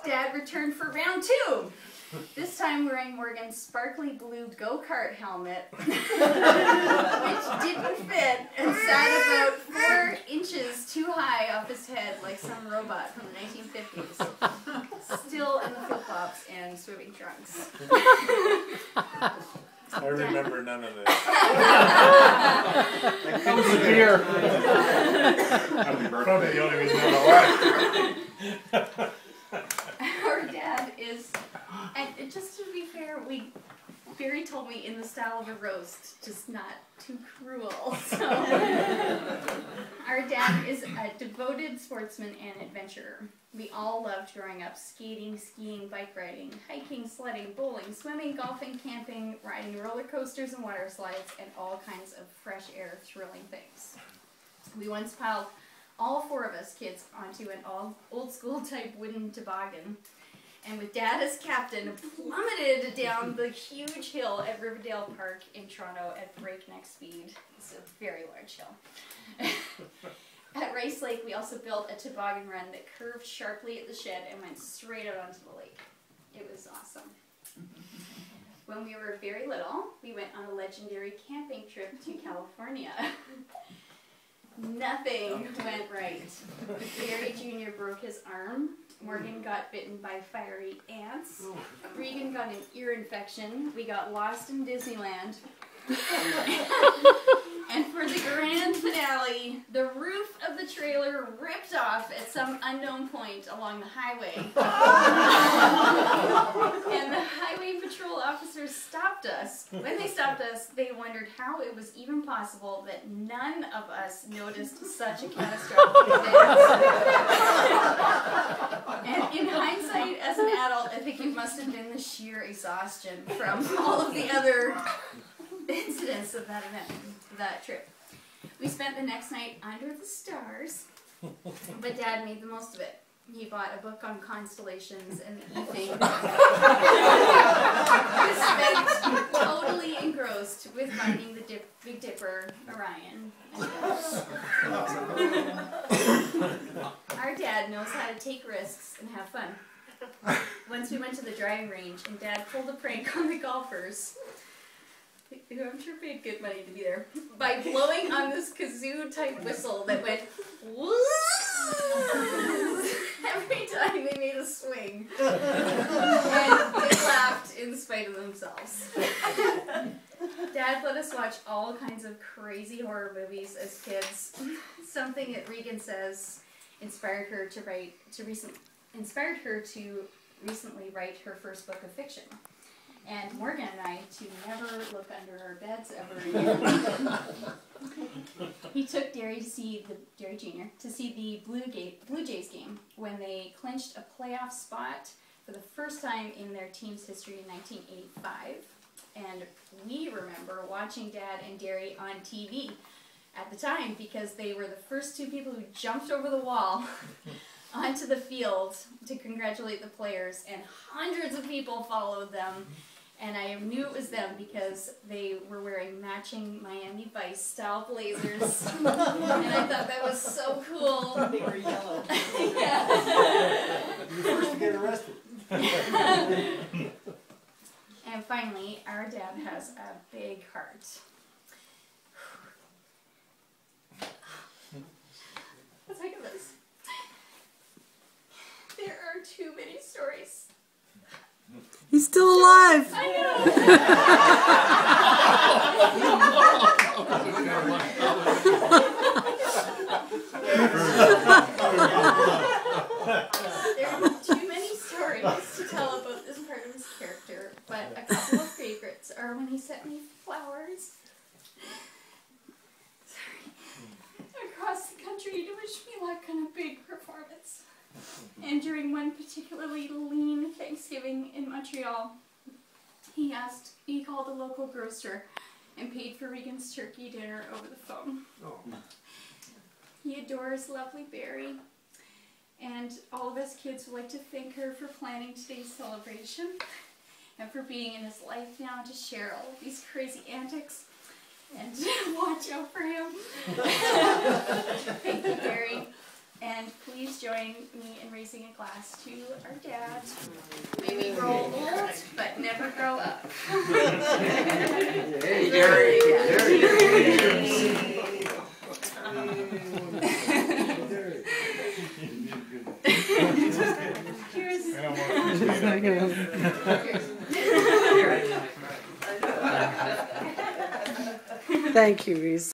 Dad returned for round 2. This time wearing Morgan's sparkly blue go-kart helmet, which didn't fit and sat about 4 inches too high off his head like some robot from the 1950s. Still in the flip-flops and swimming trunks. I remember none of this. That comes with beer. Probably the only reason I'm alive. Our dad is, and just to be fair, Barrie told me in the style of a roast, just not too cruel. So, our dad is a devoted sportsman and adventurer. We all loved growing up skating, skiing, bike riding, hiking, sledding, bowling, swimming, golfing, camping, riding roller coasters and water slides, and all kinds of fresh air, thrilling things. We once piled all 4 of us kids onto an old school type wooden toboggan, and with Dad as captain, plummeted down the huge hill at Riverdale Park in Toronto at breakneck speed. It's a very large hill. At Rice Lake, we also built a toboggan run that curved sharply at the shed and went straight out onto the lake. It was awesome. When we were very little, we went on a legendary camping trip to California. Nothing went right. Barrie Jr. broke his arm. Morgan got bitten by fiery ants. Regan got an ear infection. We got lost in Disneyland. And for the grand finale, the roof of the trailer ripped off at some unknown point along the highway. And the highway patrol officers stopped us. When they stopped us, they wondered how it was even possible that none of us noticed such a catastrophic event. And in hindsight, as an adult, I think it must have been the sheer exhaustion from all of the other incidents of that event, that trip. We spent the next night under the stars, but Dad made the most of it. He bought a book on constellations and the evening. He spent totally engrossed with finding the Big Dipper, Orion, and others. Our dad knows how to take risks and have fun. Once we went to the driving range and Dad pulled a prank on the golfers, who I'm sure paid good money to be there, by blowing on this kazoo-type whistle that went every time they made a swing. And they laughed in spite of themselves. Dad let us watch all kinds of crazy horror movies as kids. Something that Regan says inspired her to recently write her first book of fiction. And Morgan and I to never look under our beds ever again. He took Barrie Jr. to see the Blue Jays game when they clinched a playoff spot for the first time in their team's history in 1985. And we remember watching Dad and Barrie on TV at the time because they were the first 2 people who jumped over the wall onto the field to congratulate the players, and hundreds of people followed them. And I knew it was them because they were wearing matching Miami Vice style blazers. And I thought that was so cool. They were yellow. Yeah. You were first to get arrested. And finally, our dad has a big heart. Let's look at this. There are too many stories. He's still alive. I know. There are too many stories to tell about this part of his character, but a couple of favorites are when he sent me flowers across the country to wish me luck on a big performance. And during one particularly lean Thanksgiving in Montreal, he called a local grocer and paid for Regan's turkey dinner over the phone. Oh. He adores lovely Barrie, and all of us kids would like to thank her for planning today's celebration and for being in his life now to share all of these crazy antics and watch out for him. Thank you, Barrie. And please join me in raising a glass to our dad. May we grow old, but never grow up. Hey, Gary. Cheers. Thank you, Risa.